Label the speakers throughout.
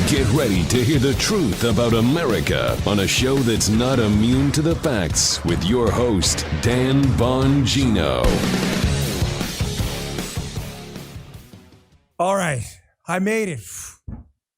Speaker 1: Get ready to hear the truth about America on a show that's not immune to the facts with your host, Dan Bongino.
Speaker 2: All right, I made it.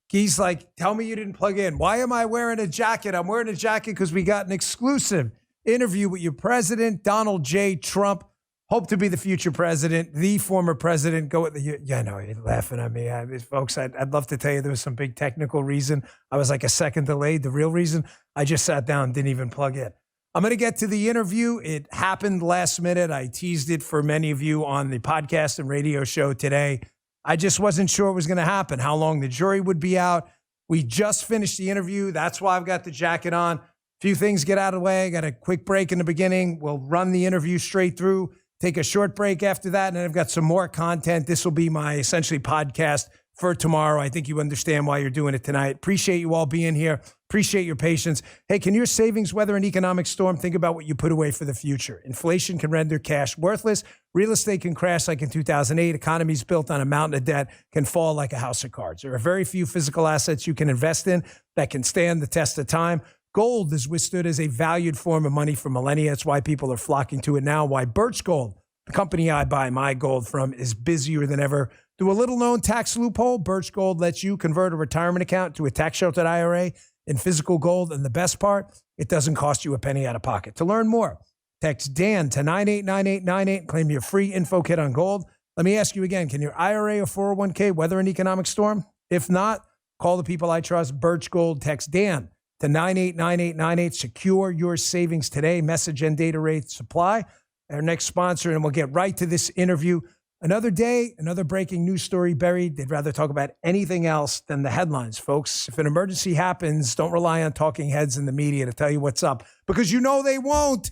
Speaker 2: He's like, tell me you didn't plug in. Why am I wearing a jacket? I'm wearing a jacket because we got an exclusive interview with your president, Donald J. Trump. Hope to be the future president, the former president. Go with the, yeah, no, you're laughing at me. Folks, I'd love to tell you there was some big technical reason. I was like a second delayed. The real reason, I just sat down, didn't even plug in. I'm going to get to the interview. It happened last minute. I teased it for many of you on the podcast and radio show today. I just wasn't sure it was going to happen, how long the jury would be out. We just finished the interview. That's why I've got the jacket on. A few things get out of the way. I got a quick break in the beginning. We'll run the interview straight through. Take a short break after that, and then I've got some more content. This will be my essentially podcast for tomorrow. I think you understand why you're doing it tonight. Appreciate you all being here. Appreciate your patience. Hey, can your savings weather an economic storm? Think about what you put away for the future. Inflation can render cash worthless. Real estate can crash like in 2008. Economies built on a mountain of debt can fall like a house of cards. There are very few physical assets you can invest in that can stand the test of time. Gold has withstood as a valued form of money for millennia. That's why people are flocking to it now. Why Birch Gold, the company I buy my gold from, is busier than ever. Through a little-known tax loophole, Birch Gold lets you convert a retirement account to a tax-sheltered IRA in physical gold. And the best part, it doesn't cost you a penny out of pocket. To learn more, text Dan to 989898 and claim your free info kit on gold. Let me ask you again, can your IRA or 401k weather an economic storm? If not, call the people I trust, Birch Gold. Text Dan to 989898. Secure your savings today. Message and data rates apply. Our next sponsor, and we'll get right to this interview. Another day, another breaking news story buried. They'd rather talk about anything else than the headlines, folks. If an emergency happens, don't rely on talking heads in the media to tell you what's up, because you know they won't.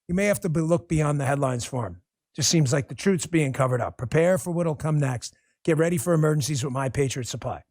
Speaker 2: You may have to look beyond the headlines for them. Just seems like the truth's being covered up. Prepare for what'll come next. Get ready for emergencies with My Patriot Supply.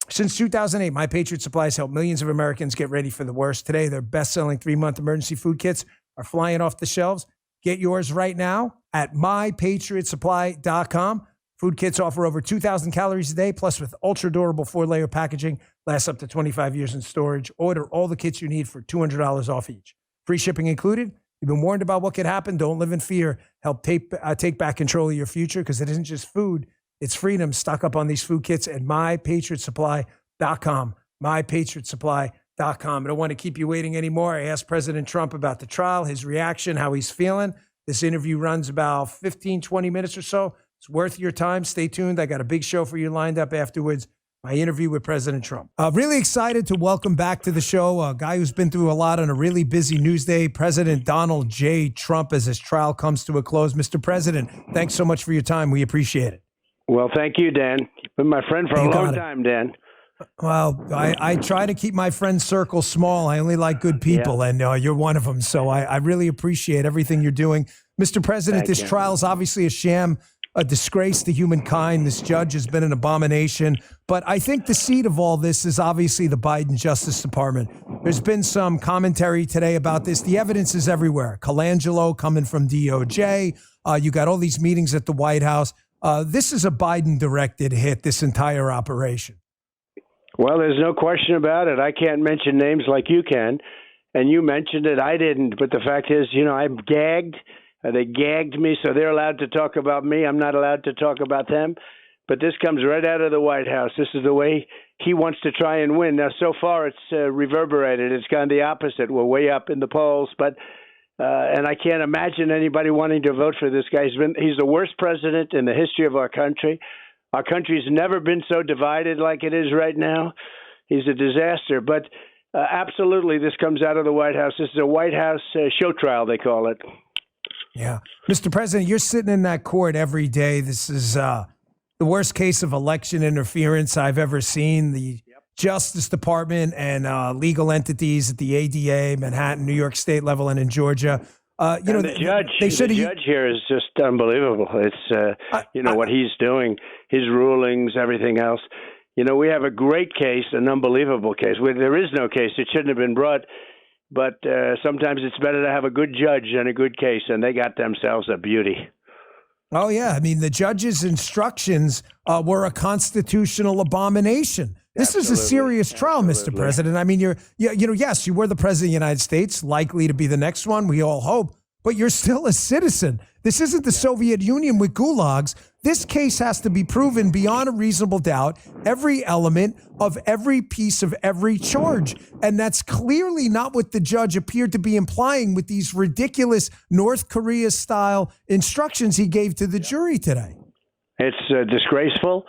Speaker 2: Since 2008, My Patriot Supply has helped millions of Americans get ready for the worst. Today, their best-selling 3-month emergency food kits are flying off the shelves. Get yours right now at mypatriotsupply.com. Food kits offer over 2,000 calories a day, plus with ultra-durable 4-layer packaging, lasts up to 25 years in storage. Order all the kits you need for $200 off each. Free shipping included. You've been warned about what could happen. Don't live in fear. Help take back control of your future, because it isn't just food. It's freedom. Stock up on these food kits at mypatriotsupply.com. mypatriotsupply.com. I don't want to keep you waiting anymore. I asked President Trump about the trial, his reaction, how he's feeling. This interview runs about 15, 20 minutes or so. It's worth your time. Stay tuned. I got a big show for you lined up afterwards. My interview with President Trump. Really excited to welcome back to the show a guy who's been through a lot on a really busy news day, President Donald J. Trump, as his trial comes to a close. Mr. President, thanks so much for your time. We appreciate it.
Speaker 3: Well, thank you, Dan. You've been my friend for a long time, Dan.
Speaker 2: Well, I try to keep my friend circle small. I only like good people, and you're one of them. So I really appreciate everything you're doing. Mr. President, this trial is obviously a sham, a disgrace to humankind. This judge has been an abomination. But I think the seed of all this is obviously the Biden Justice Department. There's been some commentary today about this. The evidence is everywhere. Colangelo coming from DOJ. You got all these meetings at the White House. This is a Biden-directed hit, this entire operation.
Speaker 3: Well, there's no question about it. I can't mention names like you can, and you mentioned it. I didn't, but the fact is, I'm gagged. They gagged me, so they're allowed to talk about me. I'm not allowed to talk about them. But this comes right out of the White House. This is the way he wants to try and win. Now, so far, it's reverberated. It's gone the opposite. We're way up in the polls, but and I can't imagine anybody wanting to vote for this guy. He's the worst president in the history of our country. Our country's never been so divided like it is right now. He's a disaster. But absolutely, this comes out of the White House. This is a White House show trial, they call it.
Speaker 2: Yeah. Mr. President, you're sitting in that court every day. This is the worst case of election interference I've ever seen. The Justice Department and legal entities at the ADA, Manhattan, New York State level, and in Georgia.
Speaker 3: The judge here is just unbelievable. It's, what he's doing, his rulings, everything else. We have a great case, an unbelievable case. There is no case. It shouldn't have been brought. But sometimes it's better to have a good judge than a good case, and they got themselves a beauty.
Speaker 2: Oh, yeah. I mean, the judge's instructions were a constitutional abomination. This is a serious trial, Mr. President. I mean, yes, you were the president of the United States, likely to be the next one, we all hope, but you're still a citizen. This isn't the Soviet Union with gulags. This case has to be proven beyond a reasonable doubt, every element of every piece of every charge. And that's clearly not what the judge appeared to be implying with these ridiculous North Korea-style instructions he gave to the jury today.
Speaker 3: It's disgraceful,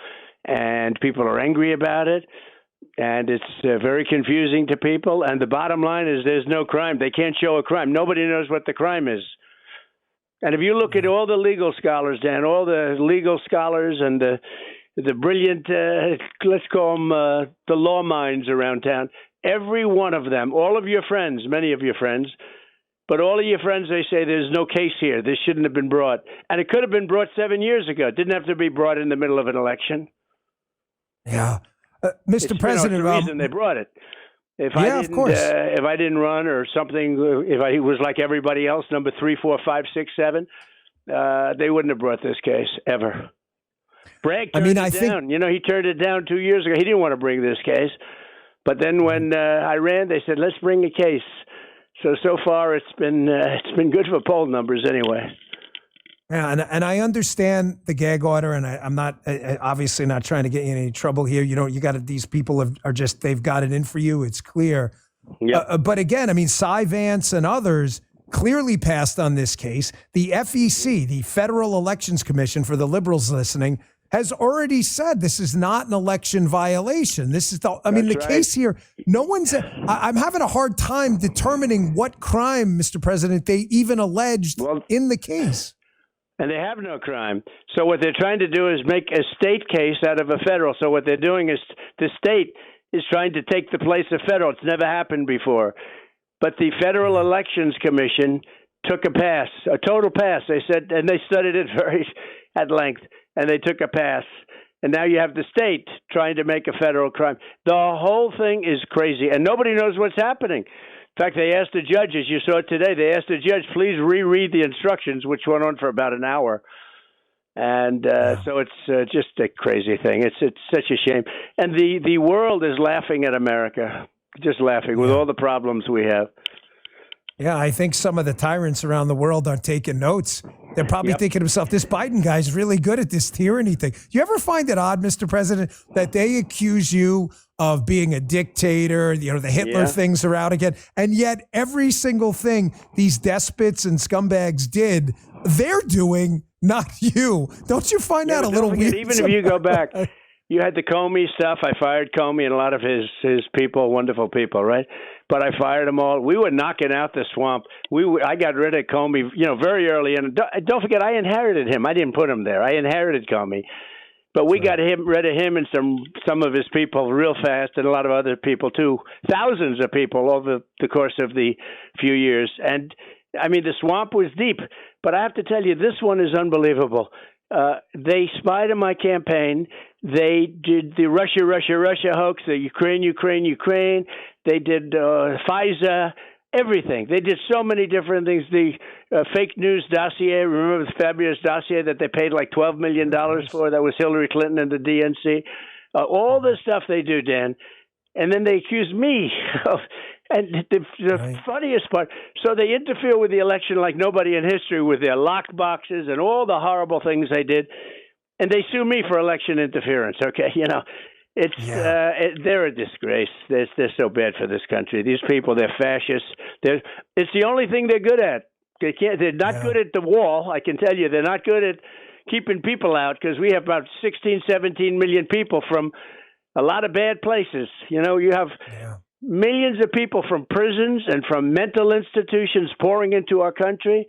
Speaker 3: and people are angry about it, and it's very confusing to people. And the bottom line is there's no crime. They can't show a crime. Nobody knows what the crime is. And if you look at all the legal scholars, Dan, all the legal scholars and the brilliant, let's call them the law minds around town, every one of them, all of your friends, many of your friends, but all of your friends, they say there's no case here. This shouldn't have been brought. And it could have been brought 7 years ago. It didn't have to be brought in the middle of an election.
Speaker 2: Yeah. Mr. President,
Speaker 3: the reason they brought it. If I didn't run or something, if I was like everybody else, number 3, 4, 5, 6, 7, they wouldn't have brought this case ever. Bragg turned it down. You know, he turned it down 2 years ago. He didn't want to bring this case. But then when I ran, they said, let's bring a case. So far, it's been good for poll numbers anyway.
Speaker 2: Yeah, and I understand the gag order, and I'm not obviously not trying to get you in any trouble here. You got these people are just, they've got it in for you. It's clear. Yep. But again, I mean, Cy Vance and others clearly passed on this case. The FEC, the Federal Elections Commission, for the liberals listening, has already said this is not an election violation. This is the case here. No one's. I'm having a hard time determining what crime, Mr. President, they even alleged in the case.
Speaker 3: And they have no crime. So what they're trying to do is make a state case out of a federal. So what they're doing is the state is trying to take the place of federal. It's never happened before. But the Federal Elections Commission took a pass, a total pass. They said, and they studied it very at length, and they took a pass. And now you have the state trying to make a federal crime. The whole thing is crazy, and nobody knows what's happening. In fact, they asked the judge, as you saw today, they asked the judge, please reread the instructions, which went on for about an hour. And so it's just a crazy thing. It's such a shame. And the world is laughing at America, just laughing with all the problems we have.
Speaker 2: Yeah, I think some of the tyrants around the world are taking notes. They're probably thinking to themselves, this Biden guy's really good at this tyranny thing. Do you ever find it odd, Mr. President, that they accuse you of being a dictator, the Hitler things are out again, and yet every single thing these despots and scumbags did, they're doing, not you. Don't you find that a little weird?
Speaker 3: Even if you go back, you had the Comey stuff. I fired Comey and a lot of his people, wonderful people, right? But I fired them all. We were knocking out the swamp. I got rid of Comey, very early. And don't forget, I inherited him. I didn't put him there. I inherited Comey. But we got rid of him and some of his people real fast, and a lot of other people too. Thousands of people over the course of the few years. And I mean, the swamp was deep. But I have to tell you, this one is unbelievable. They spied on my campaign. They did the Russia hoax, the Ukraine. They did FISA, everything. They did so many different things. The fake news dossier, remember the fabulous dossier that they paid like $12 million for? That was Hillary Clinton and the DNC. All the stuff they do, Dan. And then they accuse me of, and the funniest part, so they interfere with the election like nobody in history with their locked boxes and all the horrible things they did. And they sue me for election interference, okay? They're a disgrace. They're so bad for this country. These people, they're fascists. It's the only thing they're good at. They're not good at the wall, I can tell you. They're not good at keeping people out because we have about 16, 17 million people from a lot of bad places. You have millions of people from prisons and from mental institutions pouring into our country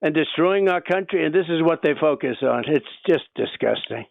Speaker 3: and destroying our country, and this is what they focus on. It's just disgusting.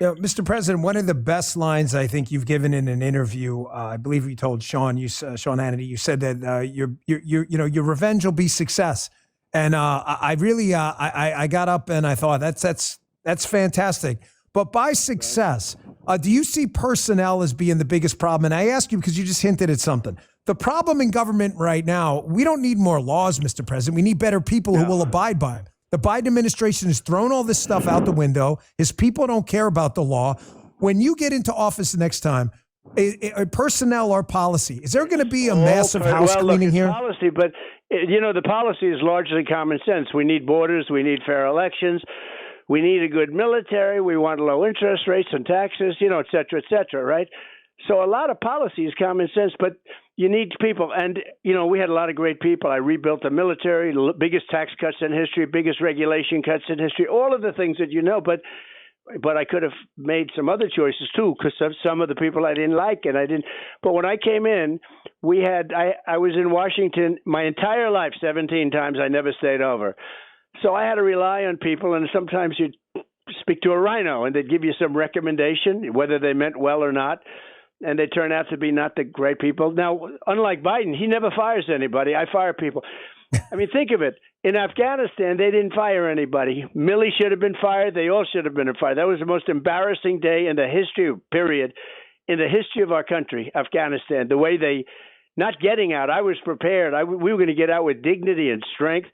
Speaker 2: Mr. President, one of the best lines I think you've given in an interview, I believe you told Sean Hannity, you said that your revenge will be success, and I got up and I thought that's fantastic. But by success, do you see personnel as being the biggest problem? And I ask you because you just hinted at something. The problem in government right now, we don't need more laws, Mr. President. We need better people who will abide by them. The Biden administration has thrown all this stuff out the window. His people don't care about the law. When you get into office the next time, a personnel or policy, is there going to be a massive house cleaning here?
Speaker 3: Policy, but the policy is largely common sense. We need borders. We need fair elections. We need a good military. We want low interest rates and taxes, et cetera, right? So a lot of policy is common sense, but you need people. And, we had a lot of great people. I rebuilt the military, biggest tax cuts in history, biggest regulation cuts in history, all of the things that but I could have made some other choices too, because of some of the people I didn't like, and I didn't. But when I came in, I was in Washington my entire life, 17 times. I never stayed over. So I had to rely on people, and sometimes you'd speak to a rhino, and they'd give you some recommendation, whether they meant well or not, and they turn out to be not the great people. Now, unlike Biden, he never fires anybody. I fire people. I mean, think of it. In Afghanistan, they didn't fire anybody. Milley should have been fired. They all should have been fired. That was the most embarrassing day in the history of our country, Afghanistan. The way they, not getting out, I was prepared. We were going to get out with dignity and strength.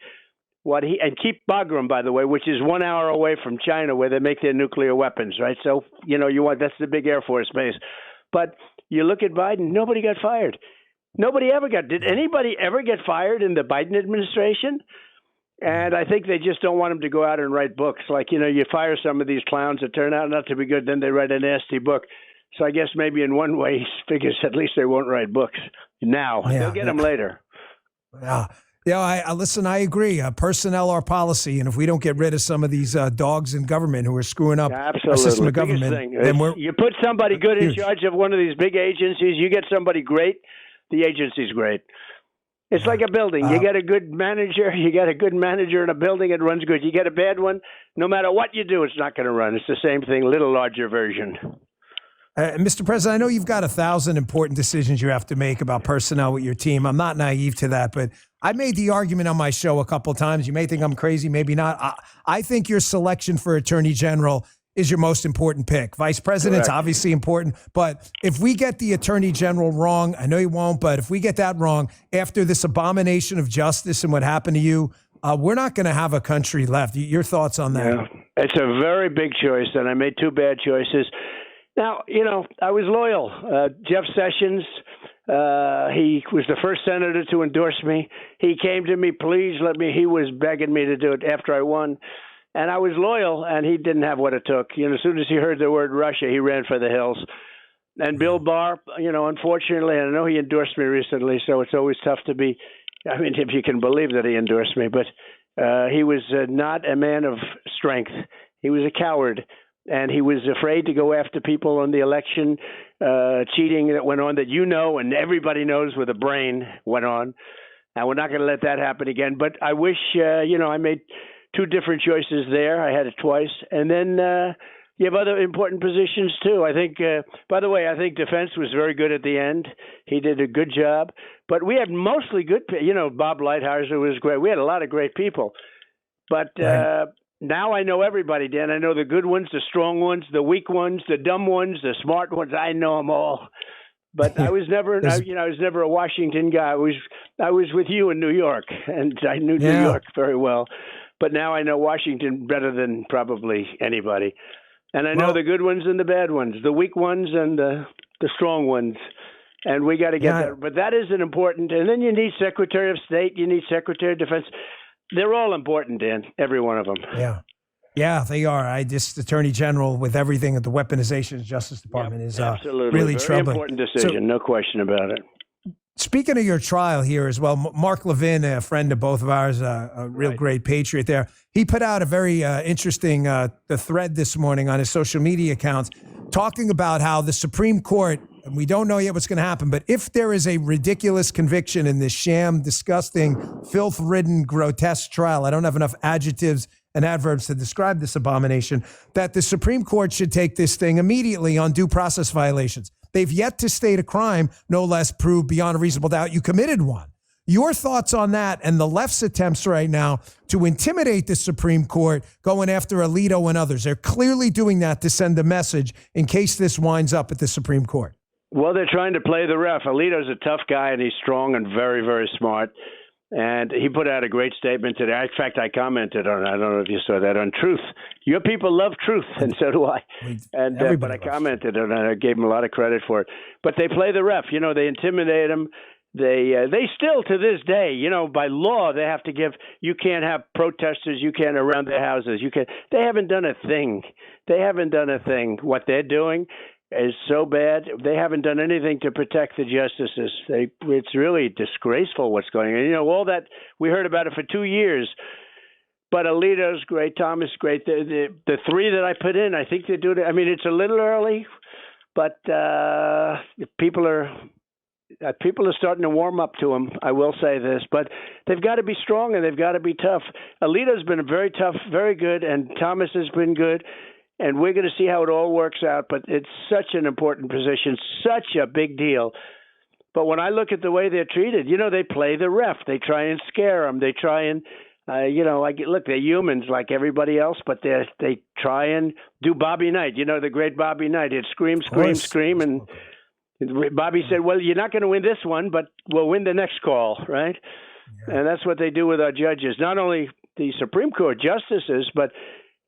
Speaker 3: And keep Bagram, by the way, which is 1 hour away from China, where they make their nuclear weapons, right? So, that's the big Air Force base. But you look at Biden, nobody got fired. Did anybody ever get fired in the Biden administration? And I think they just don't want him to go out and write books. Like, you fire some of these clowns that turn out not to be good, then they write a nasty book. So I guess maybe in one way he figures at least they won't write books now. They'll get them later.
Speaker 2: Yeah. Yeah, listen, I agree. Personnel or policy, and if we don't get rid of some of these dogs in government who are screwing up our system of government, then
Speaker 3: you put somebody good in charge of one of these big agencies, you get somebody great, the agency's great. It's like a building. You get a good manager in a building, it runs good. You get a bad one, no matter what you do, it's not going to run. It's the same thing, little larger version.
Speaker 2: Mr. President, I know you've got 1,000 important decisions you have to make about personnel with your team. I'm not naive to that, but I made the argument on my show a couple of times. You may think I'm crazy, maybe not. I think your selection for Attorney General is your most important pick. Vice President's obviously important, but if we get the Attorney General wrong, I know you won't, but if we get that wrong after this abomination of justice and what happened to you, we're not going to have a country left. Your thoughts on that?
Speaker 3: Yeah. It's a very big choice, and I made two bad choices. Now, I was loyal. Jeff Sessions, he was the first senator to endorse me. He came to me, please let me. He was begging me to do it after I won. And I was loyal, and he didn't have what it took. As soon as he heard the word Russia, he ran for the hills. And Bill Barr, unfortunately, and I know he endorsed me recently, so it's always tough to be, if you can believe that he endorsed me, but he was not a man of strength. He was a coward. And he was afraid to go after people on the election, cheating that went on that and everybody knows with a brain went on. And we're not going to let that happen again. But I wish, I made two different choices there. I had it twice. And then you have other important positions, too. I think, by the way, defense was very good at the end. He did a good job. But we had mostly good, Bob Lighthizer was great. We had a lot of great people. But now I know everybody, Dan. I know the good ones, the strong ones, the weak ones, the dumb ones, the smart ones. I know them all. But I was never, I was never a Washington guy. I was with you in New York, and I knew New York very well. But now I know Washington better than probably anybody. And I know the good ones and the bad ones, the weak ones and the strong ones. And we got to get that. But that isn't important. And then you need Secretary of State. You need Secretary of Defense. They're all important, Dan, every one of them.
Speaker 2: Yeah, they are. Attorney General with everything at the weaponization of Justice Department is really
Speaker 3: very
Speaker 2: troubling.
Speaker 3: Important decision, no question about it.
Speaker 2: Speaking of your trial here as well, Mark Levin, a friend of both of ours, a real great patriot there, he put out a very interesting the thread this morning on his social media accounts talking about how the Supreme Court, and we don't know yet what's going to happen, but if there is a ridiculous conviction in this sham, disgusting, filth-ridden, grotesque trial, I don't have enough adjectives and adverbs to describe this abomination, that the Supreme Court should take this thing immediately on due process violations. They've yet to state a crime, no less prove beyond a reasonable doubt you committed one. Your thoughts on that and the left's attempts right now to intimidate the Supreme Court going after Alito and others? They're clearly doing that to send a message in case this winds up at the Supreme Court.
Speaker 3: Well, they're trying to play the ref. Alito's a tough guy, and he's strong and very, very smart. And he put out a great statement today. In fact, I commented on it. I don't know if you saw that on Truth. Your people love truth, and so do I. And but I commented on it. I gave him a lot of credit for it. But they play the ref. They intimidate him. They still, to this day, by law, they have to give. You can't have protesters. You can't around their houses. You can't. They haven't done a thing. They haven't done a thing. What they're doing is so bad. They haven't done anything to protect the justices. It's really disgraceful what's going on. All that we heard about it for 2 years. But Alito's great, Thomas great. The three that I put in, I think they do it. I mean, it's a little early, but people are starting to warm up to him. I will say this, but they've got to be strong and they've got to be tough. Alito's been very tough, very good, and Thomas has been good. And we're going to see how it all works out. But it's such an important position, such a big deal. But when I look at the way they're treated, they play the ref. They try and scare them. They try and, look, they're humans like everybody else, but they try and do Bobby Knight. The great Bobby Knight. He'd scream, scream, scream. And Bobby said, well, you're not going to win this one, but we'll win the next call, right? Yeah. And that's what they do with our judges. Not only the Supreme Court justices, but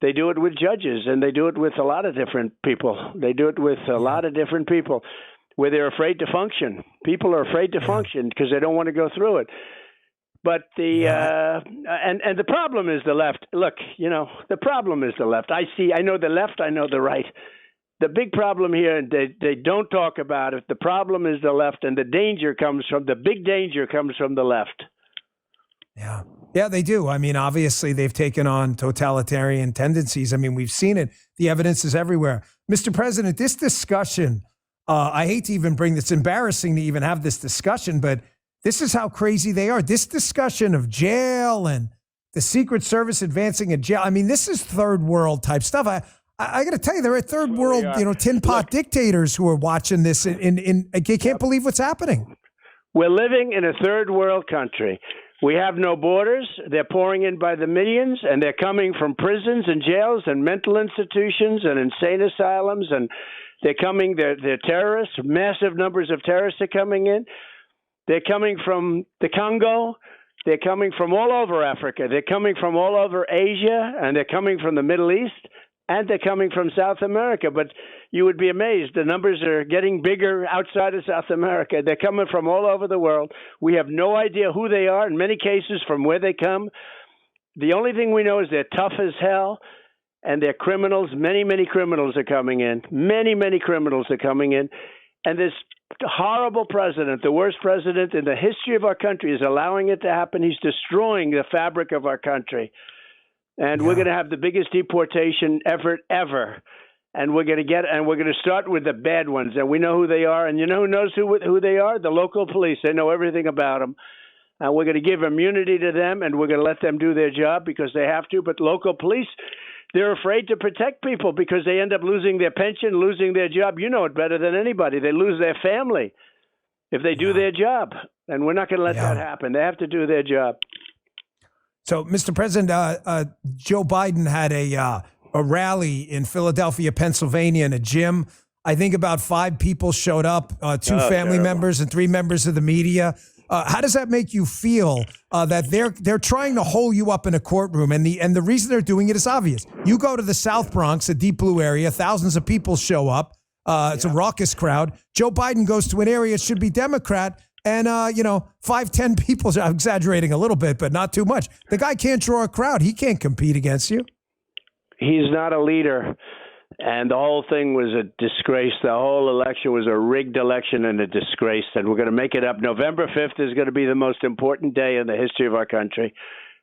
Speaker 3: they do it with judges, and they do it with a lot of different people. They do it with a lot of different people where they're afraid to function. People are afraid to function because they don't want to go through it. But and the problem is the left. Look, the problem is the left. I know the left, I know the right. The big problem here, they don't talk about it. The problem is the left, and the big danger comes from the left.
Speaker 2: Yeah. Yeah, they do. I mean, obviously, they've taken on totalitarian tendencies. I mean, we've seen it. The evidence is everywhere. Mr. President, this discussion, I hate to even bring this, embarrassing to even have this discussion, but this is how crazy they are. This discussion of jail and the Secret Service advancing a jail. I mean, this is third world type stuff. I got to tell you, there are third world, tin pot dictators who are watching this and they can't believe what's happening.
Speaker 3: We're living in a third world country. We have no borders. They're pouring in by the millions, and they're coming from prisons and jails and mental institutions and insane asylums, and they're terrorists. Massive numbers of terrorists are coming in. They're coming from the Congo. They're coming from all over Africa. They're coming from all over Asia, and they're coming from the Middle East, and they're coming from South America. But you would be amazed. The numbers are getting bigger outside of South America. They're coming from all over the world. We have no idea who they are, in many cases, from where they come. The only thing we know is they're tough as hell, and they're criminals. Many, many criminals are coming in. Many, many criminals are coming in. And this horrible president, the worst president in the history of our country, is allowing it to happen. He's destroying the fabric of our country. And we're going to have the biggest deportation effort ever. And we're going to start with the bad ones. And we know who they are. And you know who knows who they are? The local police. They know everything about them. And we're going to give immunity to them, and we're going to let them do their job because they have to. But local police, they're afraid to protect people because they end up losing their pension, losing their job. You know it better than anybody. They lose their family if they do their job. And we're not going to let that happen. They have to do their job.
Speaker 2: So, Mr. President, Joe Biden had a rally in Philadelphia, Pennsylvania, in a gym. I think about 5 people showed up, 2 family members and 3 members of the media. How does that make you feel that they're trying to hold you up in a courtroom? And the reason they're doing it is obvious. You go to the South Bronx, a deep blue area, thousands of people show up. It's a raucous crowd. Joe Biden goes to an area that should be Democrat. And, 5, 10 people, I'm exaggerating a little bit, but not too much. The guy can't draw a crowd. He can't compete against you.
Speaker 3: He's not a leader. And the whole thing was a disgrace. The whole election was a rigged election and a disgrace. And we're going to make it up. November 5th is going to be the most important day in the history of our country.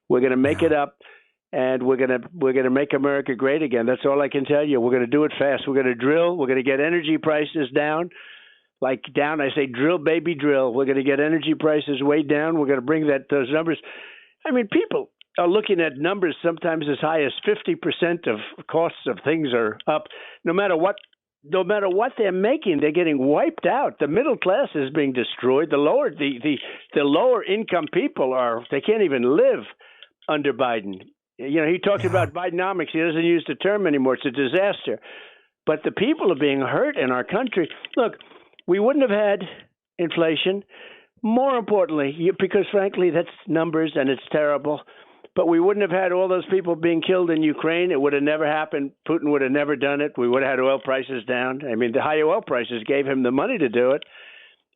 Speaker 3: We're going to make it up, and we're going to make America great again. That's all I can tell you. We're going to do it fast. We're going to drill. We're going to get energy prices down. I say drill, baby, drill. We're going to get energy prices way down. We're going to bring those numbers. I mean, people are looking at numbers sometimes as high as 50% of costs of things are up. No matter what they're making, they're getting wiped out. The middle class is being destroyed. The lower income people they can't even live under Biden. He talks about Bidenomics. He doesn't use the term anymore. It's a disaster. But the people are being hurt in our country. Look, we wouldn't have had inflation. More importantly, because frankly, that's numbers and it's terrible. But we wouldn't have had all those people being killed in Ukraine. It would have never happened. Putin would have never done it. We would have had oil prices down. I mean, the high oil prices gave him the money to do it.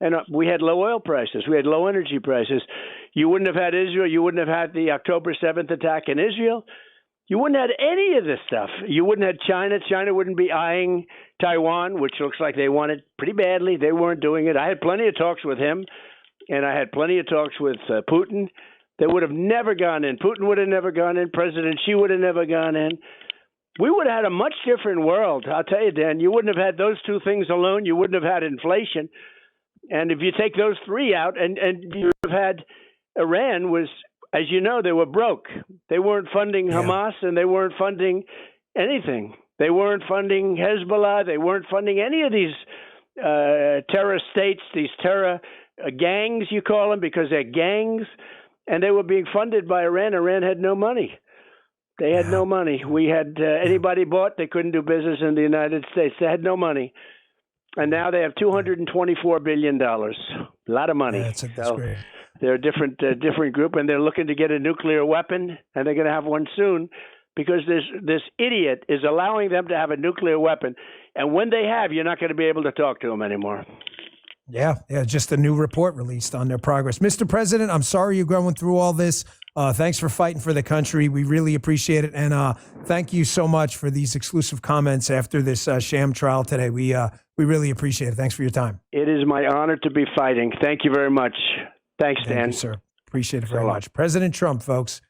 Speaker 3: And we had low oil prices. We had low energy prices. You wouldn't have had Israel. You wouldn't have had the October 7th attack in Israel. You wouldn't have had any of this stuff. You wouldn't have had China. China wouldn't be eyeing Taiwan, which looks like they want it pretty badly. They weren't doing it. I had plenty of talks with him, and I had plenty of talks with Putin. They would have never gone in. Putin would have never gone in. President Xi would have never gone in. We would have had a much different world. I'll tell you, Dan, you wouldn't have had those two things alone. You wouldn't have had inflation. And if you take those three out, and you have had Iran was, as you know, they were broke. They weren't funding Hamas, and they weren't funding anything. They weren't funding Hezbollah. They weren't funding any of these terror states, these terror gangs, you call them, because they're gangs. And they were being funded by Iran. Iran had no money. They had no money. We had anybody bought, they couldn't do business in the United States. They had no money. And now they have $224 billion. A lot of money.
Speaker 2: That's great.
Speaker 3: They're a different group, and they're looking to get a nuclear weapon, and they're going to have one soon because this idiot is allowing them to have a nuclear weapon. And when they have, you're not going to be able to talk to them anymore.
Speaker 2: Yeah, just a new report released on their progress. Mr. President, I'm sorry you're going through all this. Thanks for fighting for the country. We really appreciate it. And thank you so much for these exclusive comments after this Sham trial today. We really appreciate it. Thanks for your time.
Speaker 3: It is my honor to be fighting. Thank you very much. Thanks, Dan.
Speaker 2: Thank you, sir. Appreciate it very much. President Trump, folks.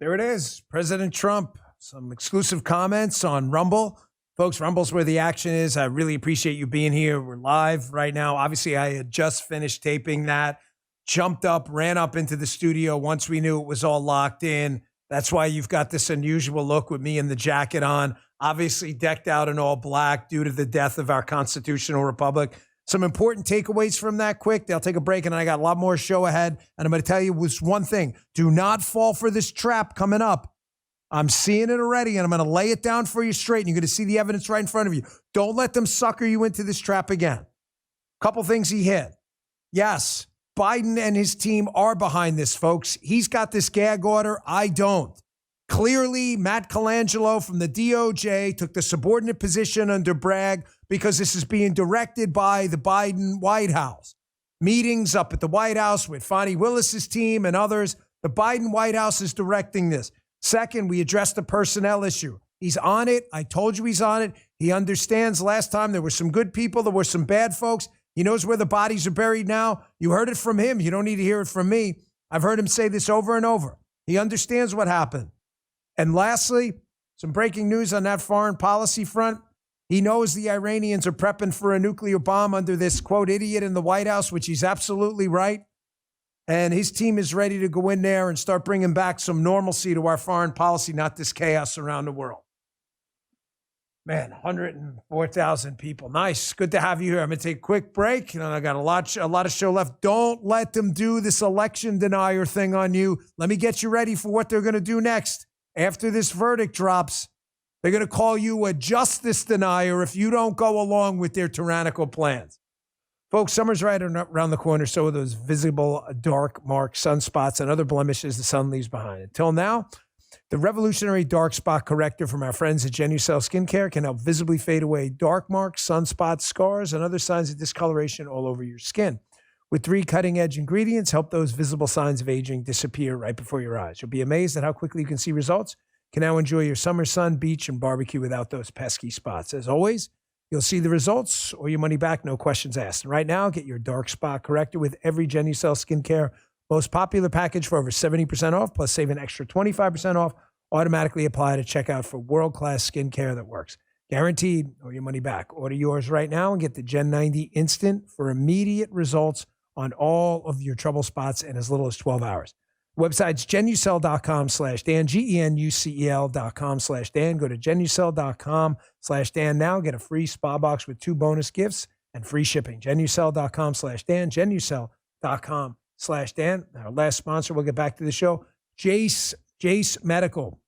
Speaker 2: There it is. President Trump. Some exclusive comments on Rumble. Folks, Rumble's where the action is. I really appreciate you being here. We're live right now. Obviously, I had just finished taping that, jumped up, ran up into the studio once we knew it was all locked in. That's why you've got this unusual look with me in the jacket on, obviously decked out in all black due to the death of our constitutional republic. Some important takeaways from that quick. They'll take a break, and I got a lot more show ahead. And I'm going to tell you was one thing. Do not fall for this trap coming up. I'm seeing it already, and I'm going to lay it down for you straight, and you're going to see the evidence right in front of you. Don't let them sucker you into this trap again. Couple things he hit. Yes, Biden and his team are behind this, folks. He's got this gag order. I don't. Clearly, Matt Colangelo from the DOJ took the subordinate position under Bragg because this is being directed by the Biden White House. Meetings up at the White House with Fonnie Willis's team and others. The Biden White House is directing this. Second, we addressed the personnel issue. He's on it. I told you he's on it. He understands last time there were some good people. There were some bad folks. He knows where the bodies are buried now. You heard it from him. You don't need to hear it from me. I've heard him say this over and over. He understands what happened. And lastly, some breaking news on that foreign policy front. He knows the Iranians are prepping for a nuclear bomb under this, quote, idiot in the White House, which he's absolutely right. And his team is ready to go in there and start bringing back some normalcy to our foreign policy, not this chaos around the world. Man, 104,000 people. Nice. Good to have you here. I'm going to take a quick break. I got a lot of show left. Don't let them do this election denier thing on you. Let me get you ready for what they're going to do next. After this verdict drops, they're going to call you a justice denier if you don't go along with their tyrannical plans. Folks, summer's right around the corner, so are those visible dark marks, sunspots, and other blemishes the sun leaves behind. Until now, the revolutionary dark spot corrector from our friends at Genucel Skincare can help visibly fade away dark marks, sunspots, scars, and other signs of discoloration all over your skin. With 3 cutting-edge ingredients, help those visible signs of aging disappear right before your eyes. You'll be amazed at how quickly you can see results. You can now enjoy your summer sun, beach, and barbecue without those pesky spots. As always, you'll see the results or your money back, no questions asked. And right now, get your dark spot corrector with every Genucel Skincare most popular package for over 70% off, plus save an extra 25% off, automatically apply at checkout for world-class skincare that works. Guaranteed or your money back. Order yours right now and get the Gen 90 Instant for immediate results on all of your trouble spots in as little as 12 hours. Website's genucel.com/Dan, genucel.com/Dan. Go to genucel.com/Dan now. Get a free spa box with 2 bonus gifts and free shipping. genucel.com/Dan, genucel.com/Dan. Our last sponsor, we'll get back to the show, Jace Medical.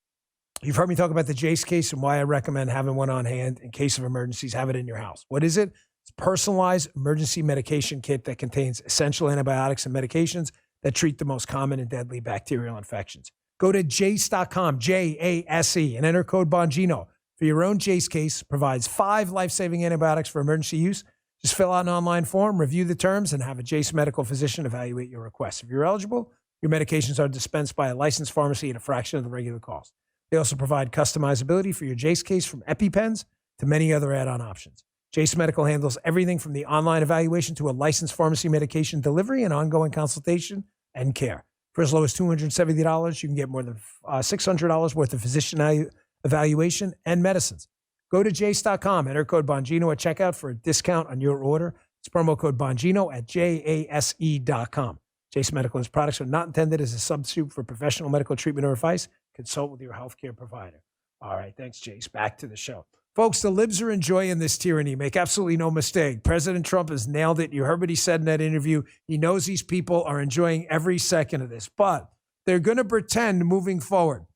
Speaker 2: You've heard me talk about the Jace case and why I recommend having one on hand in case of emergencies. Have it in your house. What is it? It's a personalized emergency medication kit that contains essential antibiotics and medications that treat the most common and deadly bacterial infections. Go to jase.com, J-A-S-E, and enter code Bongino for your own Jase case. Provides 5 life-saving antibiotics for emergency use. Just fill out an online form, review the terms, and have a Jase medical physician evaluate your request. If you're eligible, your medications are dispensed by a licensed pharmacy at a fraction of the regular cost. They also provide customizability for your Jase case, from EpiPens to many other add-on options. Jase Medical handles everything from the online evaluation to a licensed pharmacy medication delivery and ongoing consultation and care. For as low as $270, you can get more than $600 worth of physician evaluation and medicines. Go to jase.com, enter code Bongino at checkout for a discount on your order. It's promo code Bongino at jase.com. Jase Medical's products are not intended as a substitute for professional medical treatment or advice. Consult with your healthcare provider. All right, thanks, Jase. Back to the show. Folks, the libs are enjoying this tyranny. Make absolutely no mistake. President Trump has nailed it. You heard what he said in that interview. He knows these people are enjoying every second of this, but they're going to pretend moving forward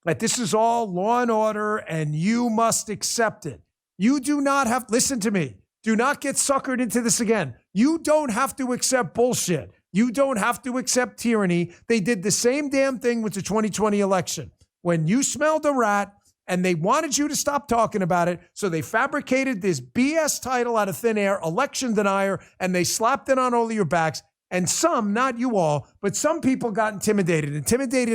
Speaker 2: that this is all law and order and you must accept it. You do not have, listen to me, do not get suckered into this again. You don't have to accept bullshit. You don't have to accept tyranny. They did the same damn thing with the 2020 election. When you smelled a rat and they wanted you to stop talking about it, so they fabricated this BS title out of thin air, election denier, and they slapped it on all of your backs. And some, not you all, but some people got intimidated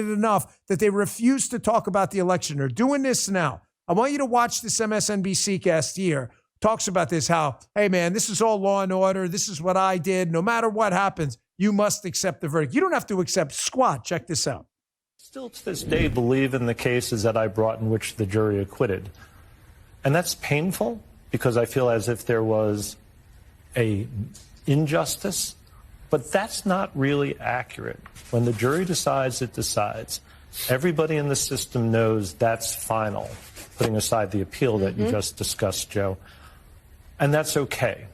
Speaker 2: enough that they refused to talk about the election. They're doing this now. I want you to watch this MSNBC cast here. Talks about this, how, hey, man, this is all law and order. This is what I did. No matter what happens, you must accept the verdict. You don't have to accept squat. Check this out.
Speaker 4: Still to this day believe in the cases that I brought in which the jury acquitted. And that's painful because I feel as if there was a injustice. But that's not really accurate. When the jury decides, it decides. Everybody in the system knows that's final, putting aside the appeal that you just discussed, Joe. And that's okay.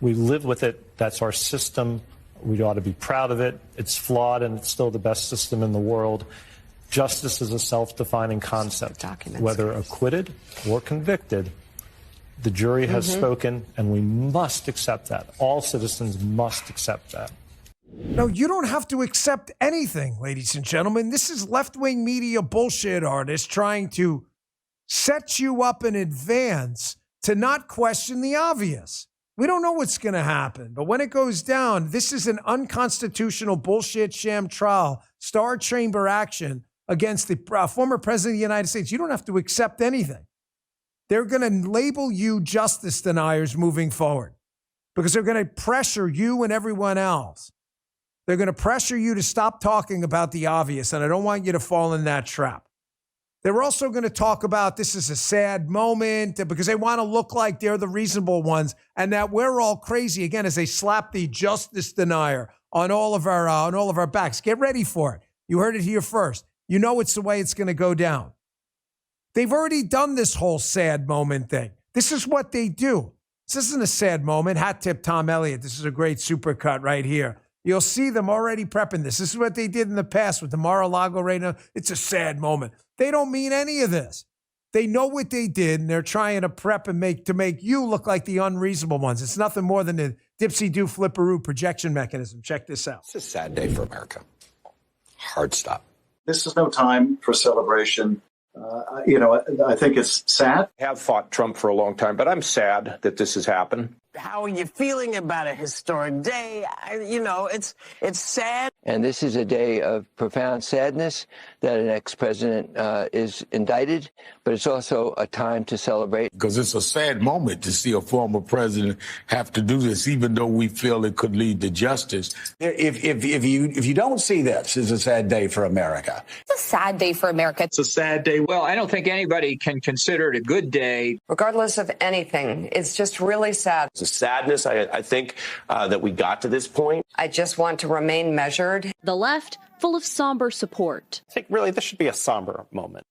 Speaker 4: We live with it. That's our system. We ought to be proud of it. It's flawed, and it's still the best system in the world. Justice is a self-defining concept. Whether acquitted or convicted, the jury has spoken, and we must accept that. All citizens must accept that.
Speaker 2: No, you don't have to accept anything, ladies and gentlemen. This is left-wing media bullshit artists trying to set you up in advance to not question the obvious. We don't know what's going to happen, but when it goes down, this is an unconstitutional bullshit sham trial, Star Chamber action against the former president of the United States. You don't have to accept anything. They're going to label you justice deniers moving forward because they're going to pressure you and everyone else. They're going to pressure you to stop talking about the obvious, and I don't want you to fall in that trap. They're also going to talk about this is a sad moment because they want to look like they're the reasonable ones and that we're all crazy, again, as they slap the justice denier on all of our backs. Get ready for it. You heard it here first. You know it's the way it's going to go down. They've already done this whole sad moment thing. This is what they do. This isn't a sad moment. Hat tip Tom Elliott. This is a great supercut right here. You'll see them already prepping this. This is what they did in the past with the Mar-a-Lago right now. It's a sad moment. They don't mean any of this. They know what they did, and they're trying to prep and make you look like the unreasonable ones. It's nothing more than a dipsy-do flipperoo projection mechanism. Check this out.
Speaker 5: It's a sad day for America. Hard stop.
Speaker 6: This is no time for celebration. I think it's sad.
Speaker 5: I have fought Trump for a long time, but I'm sad that this has happened.
Speaker 7: How are you feeling about a historic day? It's sad.
Speaker 8: And this is a day of profound sadness that an ex-president is indicted, but it's also a time to celebrate.
Speaker 9: Because it's a sad moment to see a former president have to do this, even though we feel it could lead to justice.
Speaker 10: If you don't see this as a sad day for America.
Speaker 11: It's a sad day for America.
Speaker 12: It's a sad day. Well, I don't think anybody can consider it a good day.
Speaker 13: Regardless of anything, it's just really sad.
Speaker 14: It's a sadness, I think, that we got to this point.
Speaker 13: I just want to remain measured.
Speaker 15: The left, full of somber support.
Speaker 16: I think really this should be a somber moment.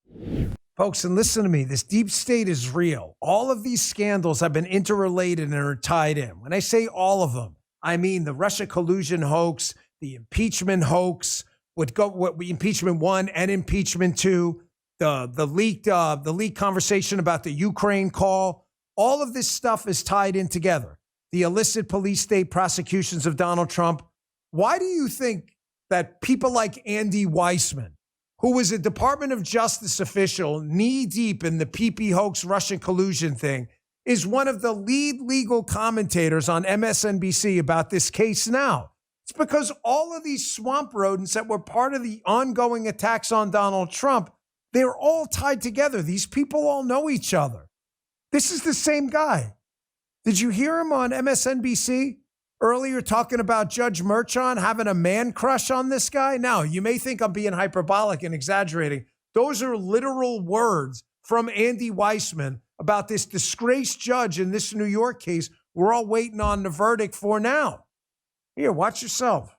Speaker 2: Folks, and listen to me. This deep state is real. All of these scandals have been interrelated and are tied in. When I say all of them, I mean the Russia collusion hoax, the impeachment hoax, what impeachment 1 and impeachment 2, the leaked conversation about the Ukraine call. All of this stuff is tied in together. the illicit police state prosecutions of Donald Trump, why do you think that people like Andy Weissman, who was a Department of Justice official knee-deep in the PP hoax Russian collusion thing, is one of the lead legal commentators on MSNBC about this case now? It's because all of these swamp rodents that were part of the ongoing attacks on Donald Trump, they're all tied together. These people all know each other. This is the same guy. Did you hear him on MSNBC earlier talking about Judge Merchan having a man crush on this guy? Now, you may think I'm being hyperbolic and exaggerating. Those are literal words from Andy Weissman about this disgraced judge in this New York case we're all waiting on the verdict for now. Here, watch yourself.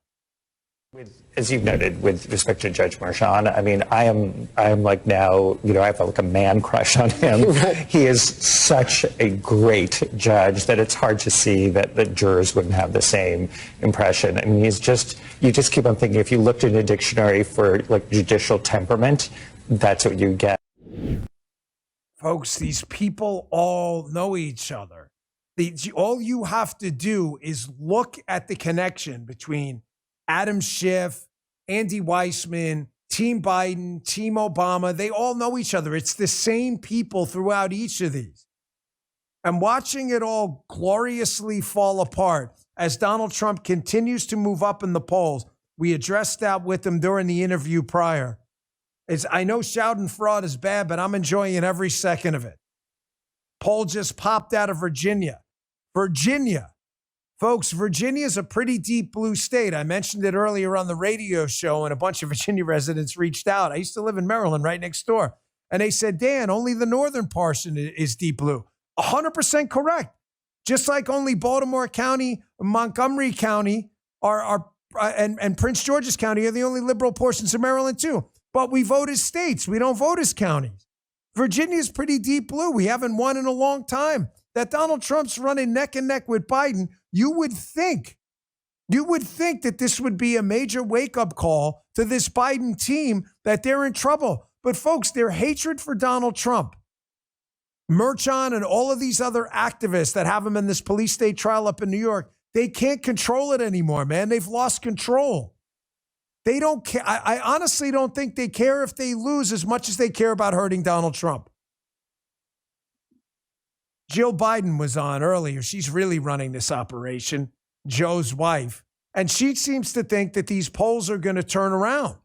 Speaker 16: As you've noted, with respect to Judge Merchan, I mean, I am like now, I have like a man crush on him. He is such a great judge that it's hard to see that the jurors wouldn't have the same impression. I mean, you just keep on thinking, if you looked in a dictionary for like judicial temperament, that's what you get.
Speaker 2: Folks, these people all know each other. All you have to do is look at the connection between Adam Schiff, Andy Weissman, Team Biden, Team Obama. They all know each other. It's the same people throughout each of these. And watching it all gloriously fall apart as Donald Trump continues to move up in the polls. We addressed that with him during the interview prior. I know shouting fraud is bad, but I'm enjoying every second of it. Poll just popped out of Virginia. Folks, Virginia is a pretty deep blue state. I mentioned it earlier on the radio show, and a bunch of Virginia residents reached out. I used to live in Maryland right next door. And they said, Dan, only the northern portion is deep blue. 100% correct. Just like only Baltimore County, Montgomery County and Prince George's County are the only liberal portions of Maryland too. But we vote as states. We don't vote as counties. Virginia is pretty deep blue. We haven't won in a long time. That Donald Trump's running neck and neck with Biden, you would think that this would be a major wake-up call to this Biden team that they're in trouble. But folks, their hatred for Donald Trump, Merchan and all of these other activists that have him in this police state trial up in New York, they can't control it anymore, man. They've lost control. They don't care. I honestly don't think they care if they lose as much as they care about hurting Donald Trump. Jill Biden was on earlier. She's really running this operation, Joe's wife. And she seems to think that these polls are going to turn around.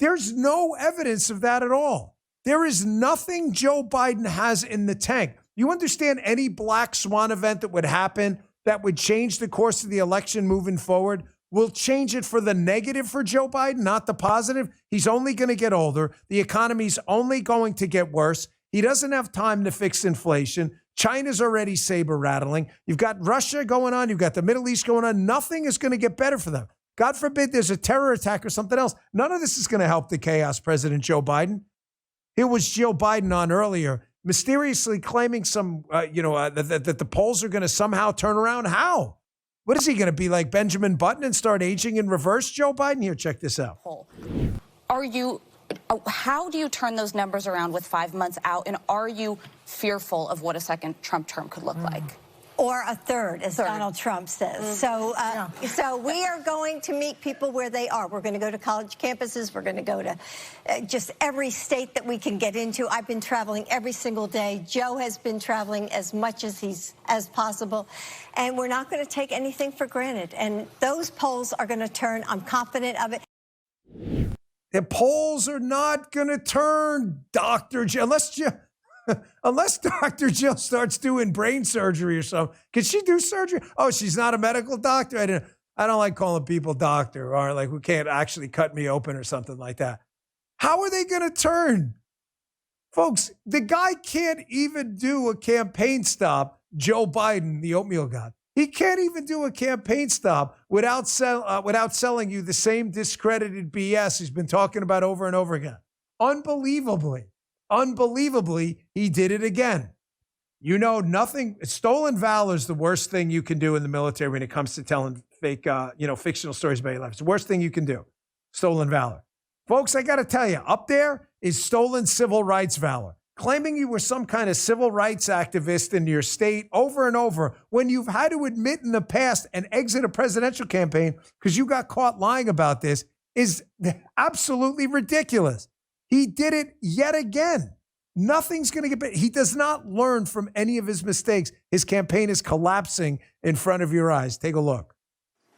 Speaker 2: There's no evidence of that at all. There is nothing Joe Biden has in the tank. You understand any black swan event that would happen that would change the course of the election moving forward will change it for the negative for Joe Biden, not the positive. He's only going to get older. The economy's only going to get worse. He doesn't have time to fix inflation. China's already saber rattling. You've got Russia going on. You've got the Middle East going on. Nothing is going to get better for them. God forbid there's a terror attack or something else. None of this is going to help the chaos President Joe Biden. Here was Joe Biden on earlier, mysteriously claiming that the polls are going to somehow turn around. How? What is he going to be like Benjamin Button and start aging in reverse, Joe Biden? Here, check this out.
Speaker 11: How do you turn those numbers around with 5 months out? And are you fearful of what a second Trump term could look like?
Speaker 17: Or a third, as Donald Trump says. So we are going to meet people where they are. We're going to go to college campuses. We're going to go to just every state that we can get into. I've been traveling every single day. Joe has been traveling as much as possible. And we're not going to take anything for granted. And those polls are going to turn. I'm confident of it.
Speaker 2: The polls are not going to turn, Dr. Jill, unless Dr. Jill starts doing brain surgery or something. Can she do surgery? Oh, she's not a medical doctor? I don't like calling people doctor or like who can't actually cut me open or something like that. How are they going to turn? Folks, the guy can't even do a campaign stop, Joe Biden, the oatmeal god. He can't even do a campaign stop without selling you the same discredited BS he's been talking about over and over again. Unbelievably, he did it again. You know, stolen valor is the worst thing you can do in the military when it comes to telling fake, fictional stories about your life. It's the worst thing you can do. Stolen valor. Folks, I got to tell you, up there is stolen civil rights valor. claiming you were some kind of civil rights activist in your state over and over when you've had to admit in the past and exit a presidential campaign because you got caught lying about this is absolutely ridiculous. He did it yet again. Nothing's going to get better. He does not learn from any of his mistakes. His campaign is collapsing in front of your eyes. Take a look.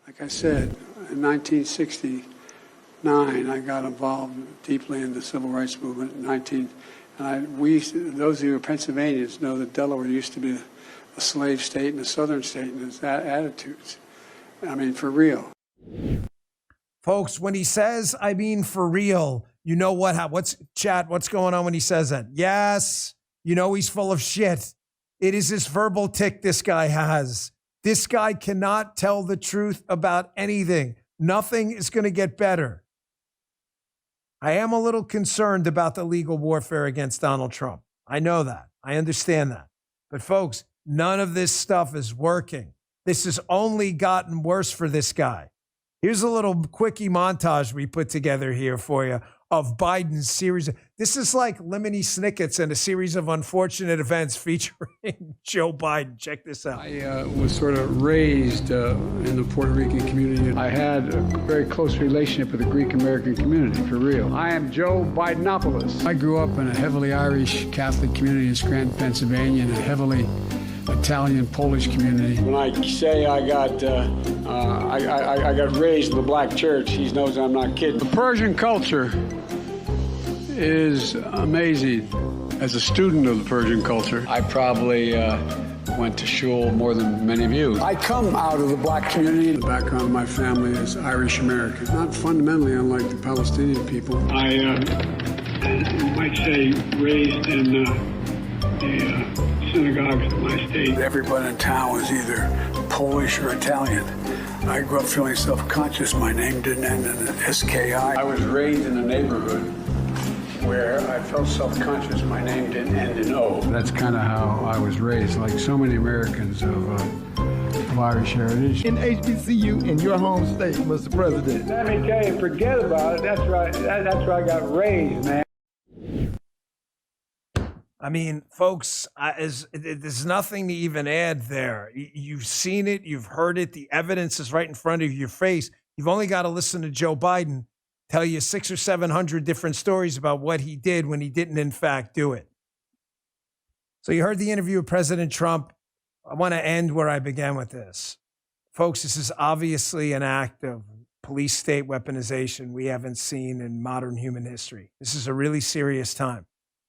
Speaker 18: Like I said, in 1969, I got involved deeply in the civil rights movement. Those of you who are Pennsylvanians know that Delaware used to be a slave state and a southern state, and its attitudes. I mean, for real.
Speaker 2: Folks, when he says, I mean, for real, you know what's going on when he says that? Yes, you know he's full of shit. It is this verbal tick this guy has. This guy cannot tell the truth about anything. Nothing is going to get better. I am a little concerned about the legal warfare against Donald Trump. I know that. I understand that. But folks, none of this stuff is working. This has only gotten worse for this guy. Here's a little quickie montage we put together here for you of Biden's series. This is like Lemony Snicket's and a series of unfortunate events featuring Joe Biden. Check this out.
Speaker 18: I was sort of raised in the Puerto Rican community. I had a very close relationship with the Greek American community, for real. I am Joe Bidenopoulos. I grew up in a heavily Irish Catholic community in Scranton, Pennsylvania, and a heavily Italian Polish community. When I say I got raised in the black church, he knows I'm not kidding. The Persian culture is amazing. As a student of the Persian culture, I probably went to shul more than many of you. I come out of the black community. The background of my family is Irish American, not fundamentally unlike the Palestinian people. I, you might say, raised in the synagogues of my state. Everybody in town was either Polish or Italian. I grew up feeling self-conscious. My name didn't end in an SKI. I was raised in a neighborhood where I felt self-conscious. My name didn't end in O. That's kind of how I was raised, like so many Americans of Irish heritage. In HBCU in your home state, Mr. President. Let me tell you, forget about it. That's right. That's where I got raised, man.
Speaker 2: I mean, folks, there's nothing to even add there. You've seen it. You've heard it. The evidence is right in front of your face. You've only got to listen to Joe Biden tell you 600 or 700 different stories about what he did when he didn't, in fact, do it. So you heard the interview with President Trump. I want to end where I began with this. Folks, this is obviously an act of police state weaponization we haven't seen in modern human history. This is a really serious time.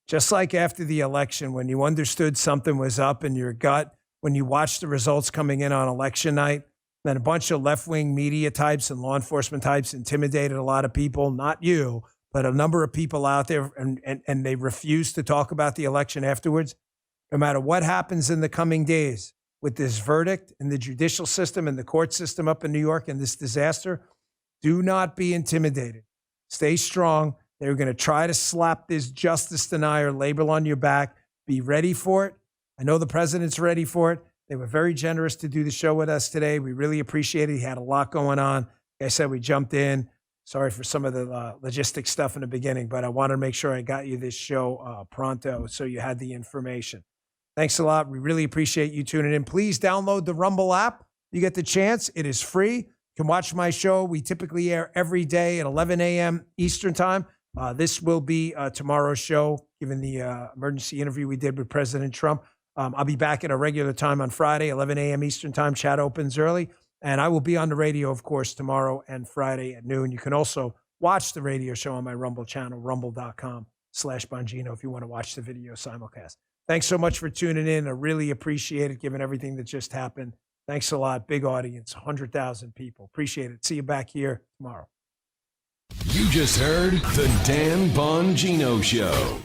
Speaker 2: Just like after the election, when you understood something was up in your gut, when you watched the results coming in on election night, then a bunch of left-wing media types and law enforcement types intimidated a lot of people, not you, but a number of people out there, and they refused to talk about the election afterwards. No matter what happens in the coming days with this verdict in the judicial system and the court system up in New York and this disaster, do not be intimidated. Stay strong. They're going to try to slap this justice denier label on your back. Be ready for it. I know the president's ready for it. They were very generous to do the show with us today. We really appreciate it. He had a lot going on. Like I said, we jumped in. Sorry for some of the logistics stuff in the beginning, but I wanted to make sure I got you this show pronto so you had the information. Thanks a lot. We really appreciate you tuning in. Please download the Rumble app. You get the chance. It is free. You can watch my show. We typically air every day at 11 a.m. Eastern time. This will be tomorrow's show, given the emergency interview we did with President Trump. I'll be back at a regular time on Friday, 11 a.m. Eastern time. Chat opens early. And I will be on the radio, of course, tomorrow and Friday at noon. You can also watch the radio show on my Rumble channel, rumble.com/Bongino, if you want to watch the video simulcast. Thanks so much for tuning in. I really appreciate it, given everything that just happened. Thanks a lot. Big audience, 100,000 people. Appreciate it. See you back here tomorrow.
Speaker 1: You just heard The Dan Bongino Show.